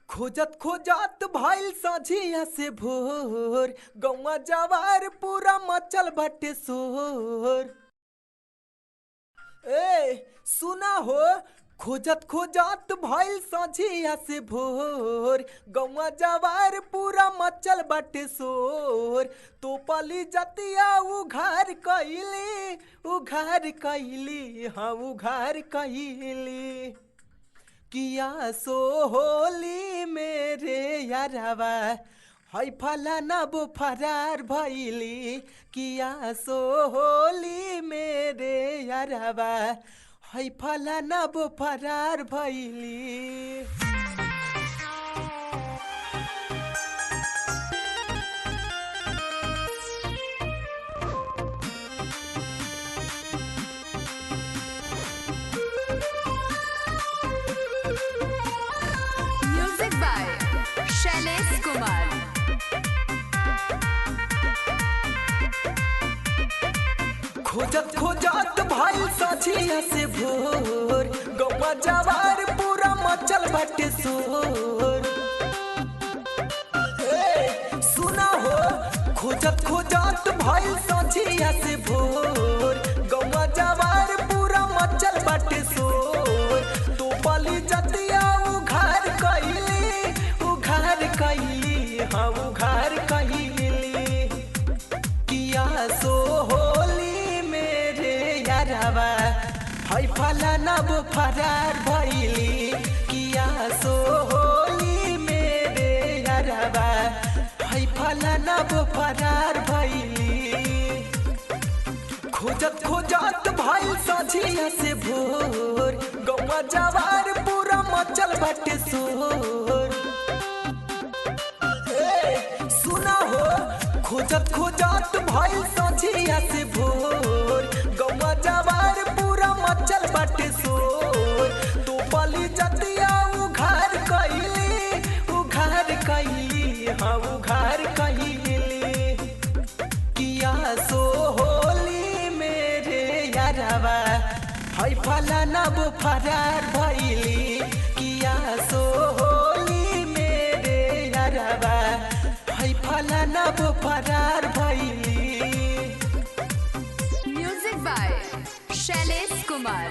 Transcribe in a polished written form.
खोजत खोजत भइल सझिया से भोर, गौवा जवार पूरा मचल बाटे शोर। ए सुना हो, खोजत खोजत भइल सझिया से भोर, गौवा जवार पूरा मचल बाटे शोर। तो पली जतिया उघार कइली हाँ उघार कइली। किया सो होली मेरे यारवा है फलाना वो फरार भइली। किया सो होली मेरे यारवा है फलाना वो फरार भइली। Music by Shailesh Kumar. खोजत खोजत भइल सझिया से भोर, गौवा जवार पूरा मचल बाटे शोर। सुना हो, खोजत खोजत भइल सझिया से भोर, गौवा जवार पूरा मचल बाटे शोर। तो पली जतिया उघार कइली हाँ उघार कइली। किया सो होली मेरे यारवा है फलाना वो फरार भइली। किया सो होली मेरे यारवा है फलाना वो फरार भइली। खोजत खोजत भइल सझिया से भोर, गौवा जवार पूरा मचल बाटे शोर। सुना हो, खोजत खोजत भइल सझिया से भोर, गौवा जवार पूरा मचल बाटे शोर। तो पली जतिया उघार कइली हाँ उघार कइली। किया सो होली मेरे यारवा है फलाना वो फरार भइली। किया सो होली मेरे यारवा है फलाना वो फरार भइली। Music by Shailesh Kumar.